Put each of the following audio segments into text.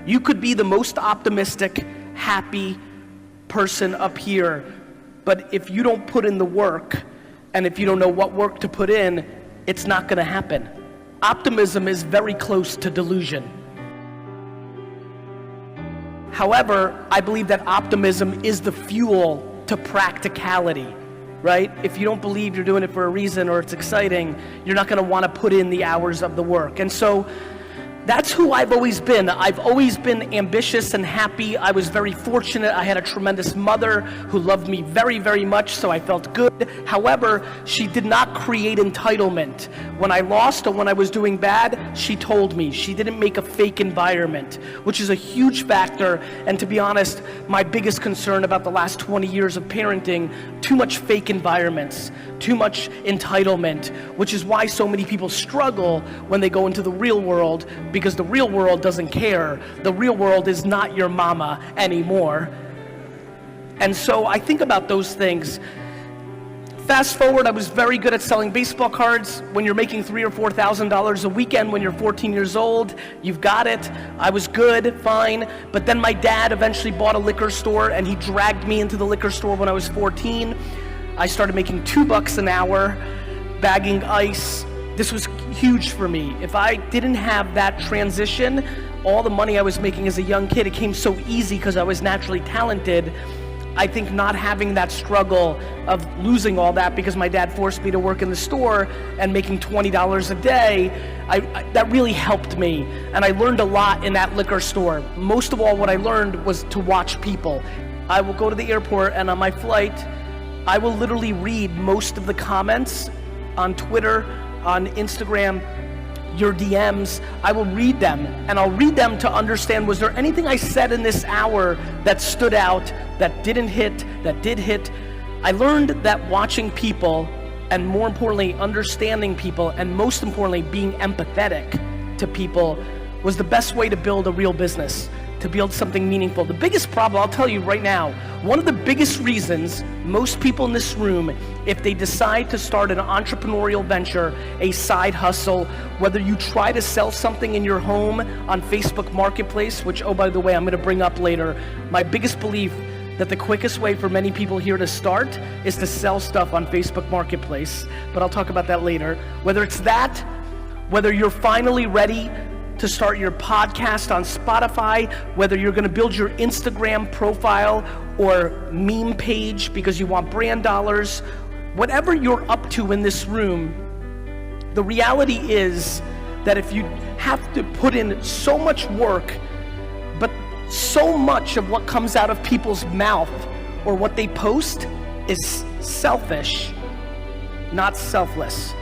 You could be the most optimistic, happy person up here, but if you don't put in the work, and if you don't know what work to put in, it's not gonna happen. Optimism is very close to delusion. However, I believe that optimism is the fuel to practicality, right? If you don't believe you're doing it for a reason or it's exciting, you're not gonna wanna put in the hours of the work. And so, that's who I've always been. I've always been ambitious and happy. I was very fortunate. I had a tremendous mother who loved me very, very much, so I felt good. However, she did not create entitlement. When I lost or when I was doing bad, she told me. She didn't make a fake environment, which is a huge factor. And to be honest, my biggest concern about the last 20 years of parenting, too much fake environments, too much entitlement, which is why so many people struggle when they go into the real world, because the real world doesn't care. The real world is not your mama anymore. And so I think about those things. Fast forward, I was very good at selling baseball cards. When you're making $3,000 or $4,000 a weekend when you're 14 years old, you've got it. I was good, fine. But then my dad eventually bought a liquor store, and he dragged me into the liquor store when I was 14. I started making $2 an hour, bagging ice. This was huge for me. If I didn't have that transition, all the money I was making as a young kid, it came so easy because I was naturally talented. I think not having that struggle of losing all that because my dad forced me to work in the store and making $20 a day, that really helped me. And I learned a lot in that liquor store. Most of all, what I learned was to watch people. I will go to the airport, and on my flight, I will literally read most of the comments on Twitter, on Instagram, your DMs. I will read them, and I'll read them to understand, was there anything I said in this hour that stood out, that didn't hit, that did hit? I learned that watching people, and more importantly, understanding people, and most importantly, being empathetic to people was the best way to build a real business, to build something meaningful. The biggest problem, I'll tell you right now, one of the biggest reasons most people in this room, if they decide to start an entrepreneurial venture, a side hustle, whether you try to sell something in your home on Facebook Marketplace, which, oh, by the way, I'm gonna bring up later, my biggest belief that the quickest way for many people here to start is to sell stuff on Facebook Marketplace, but I'll talk about that later. Whether it's that, whether you're finally ready to start your podcast on Spotify, whether you're gonna build your Instagram profile or meme page because you want brand dollars, whatever you're up to in this room, the reality is that if you have to put in so much work, but so much of what comes out of people's mouth or what they post is selfish, not selfless.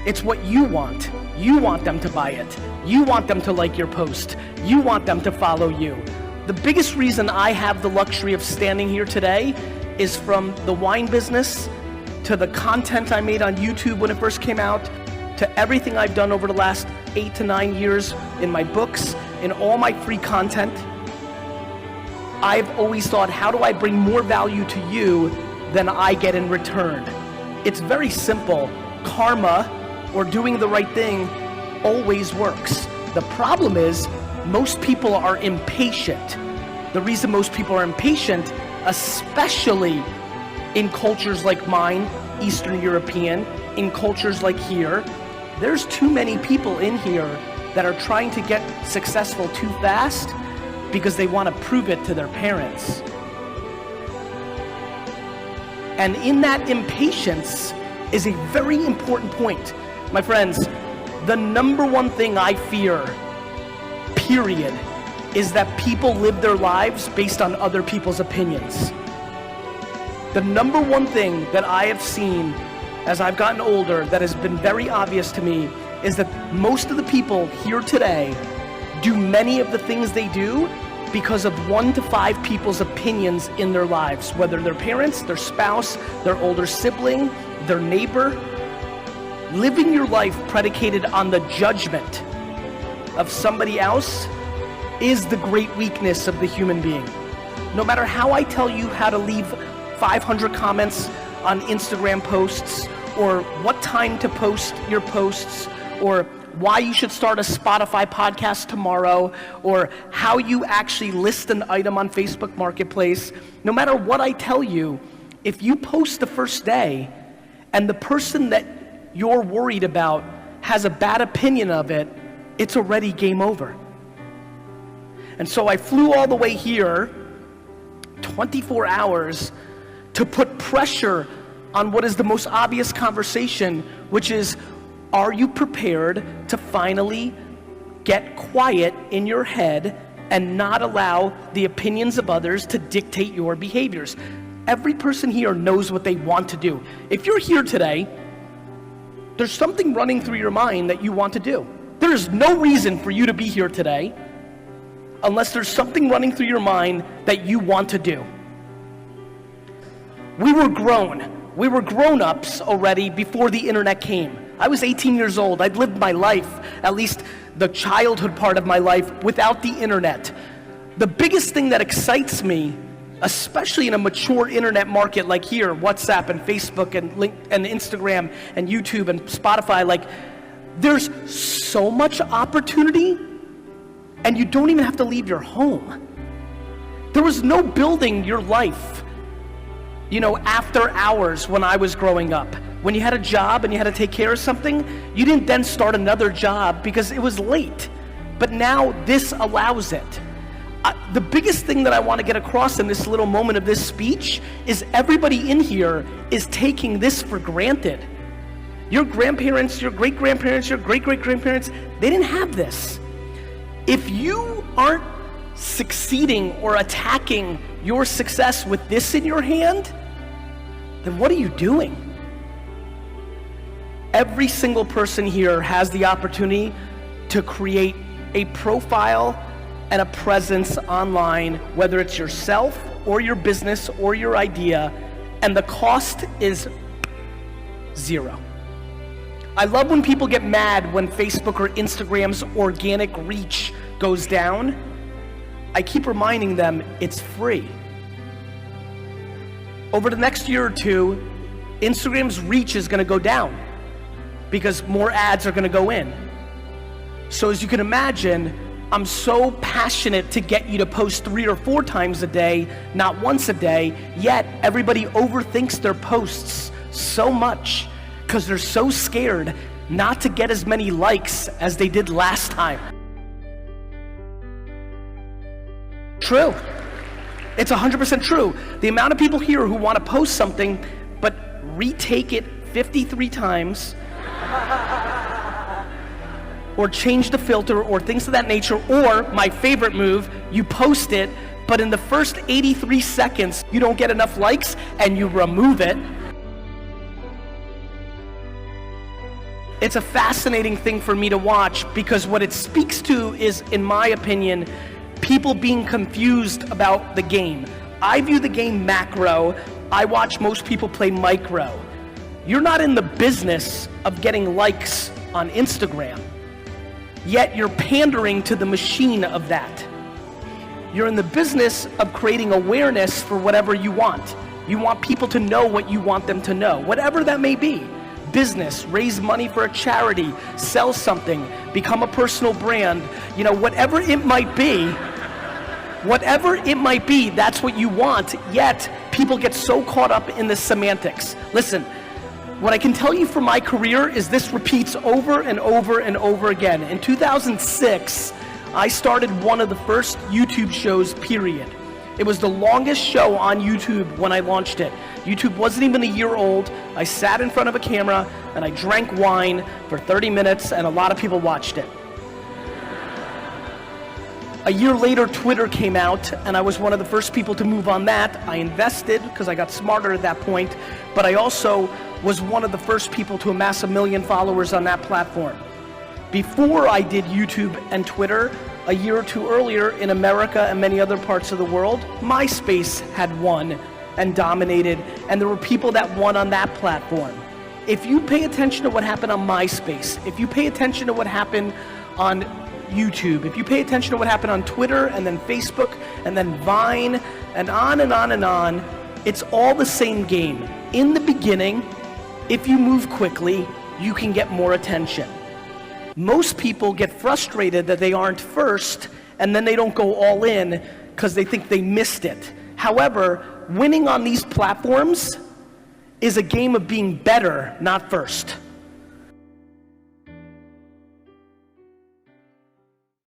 It's what you want. You want them to buy it. You want them to like your post. You want them to follow you. The biggest reason I have the luxury of standing here today is from the wine business, to the content I made on YouTube when it first came out, to everything I've done over the last 8 to 9 years in my books, in all my free content. I've always thought, how do I bring more value to you than I get in return? It's very simple. Karma, or doing the right thing, always works. The problem is, most people are impatient. The reason most people are impatient, especially in cultures like mine, Eastern European, in cultures like here, there's too many people in here that are trying to get successful too fast because they want to prove it to their parents. And in that impatience is a very important point. My friends, the number one thing I fear, period, is that people live their lives based on other people's opinions. The number one thing that I have seen as I've gotten older that has been very obvious to me is that most of the people here today do many of the things they do because of 1 to 5 people's opinions in their lives, whether their parents, their spouse, their older sibling, their neighbor. Living your life predicated on the judgment of somebody else is the great weakness of the human being. No matter how I tell you how to leave 500 comments on Instagram posts, or what time to post your posts, or why you should start a Spotify podcast tomorrow, or how you actually list an item on Facebook Marketplace, no matter what I tell you, if you post the first day and the person that you're worried about has a bad opinion of it, it's already game over. And so I flew all the way here, 24 hours, to put pressure on what is the most obvious conversation, which is, are you prepared to finally get quiet in your head and not allow the opinions of others to dictate your behaviors? Every person here knows what they want to do. If you're here today, there's something running through your mind that you want to do. There is no reason for you to be here today unless there's something running through your mind that you want to do. We were grown-ups already before the internet came. I was 18 years old. I'd lived my life, at least the childhood part of my life, without the internet. The biggest thing that excites me, especially in a mature internet market like here, WhatsApp and Facebook and Instagram and YouTube and Spotify, like, there's so much opportunity and you don't even have to leave your home. There was no building your life, after hours when I was growing up. When you had a job and you had to take care of something, you didn't then start another job because it was late. But now this allows it. The biggest thing that I want to get across in this little moment of this speech is everybody in here is taking this for granted. Your grandparents, your great-grandparents, your great-great-grandparents, they didn't have this. If you aren't succeeding or attacking your success with this in your hand, then what are you doing? Every single person here has the opportunity to create a profile and a presence online, whether it's yourself or your business or your idea, and the cost is zero. I love when people get mad when Facebook or Instagram's organic reach goes down. I keep reminding them it's free. Over the next year or two, Instagram's reach is going to go down because more ads are going to go in. So as you can imagine, I'm so passionate to get you to post 3 or 4 times a day, not once a day, yet everybody overthinks their posts so much because they're so scared not to get as many likes as they did last time. True. It's 100% true. The amount of people here who want to post something but retake it 53 times or change the filter or things of that nature, or my favorite move, you post it, but in the first 83 seconds you don't get enough likes and you remove it. It's a fascinating thing for me to watch because what it speaks to is, in my opinion, people being confused about the game. I view the game macro. I watch most people play micro. You're not in the business of getting likes on Instagram, yet you're pandering to the machine of that. You're in the business of creating awareness for whatever you want. You want people to know what you want them to know, whatever that may be. Business, raise money for a charity, sell something, become a personal brand, whatever it might be, that's what you want, yet people get so caught up in the semantics. Listen, what I can tell you from my career is this repeats over and over and over again. In 2006, I started one of the first YouTube shows, period. It was the longest show on YouTube when I launched it. YouTube wasn't even a year old. I sat in front of a camera and I drank wine for 30 minutes and a lot of people watched it. A year later, Twitter came out and I was one of the first people to move on that. I invested because I got smarter at that point, but I also was one of the first people to amass 1 million followers on that platform. Before I did YouTube and Twitter, a year or two earlier in America and many other parts of the world, MySpace had won and dominated, and there were people that won on that platform. If you pay attention to what happened on MySpace, if you pay attention to what happened on YouTube, if you pay attention to what happened on Twitter and then Facebook and then Vine and on and on and on, it's all the same game. In the beginning, if you move quickly, you can get more attention. Most people get frustrated that they aren't first, and then they don't go all in because they think they missed it. However, winning on these platforms is a game of being better, not first.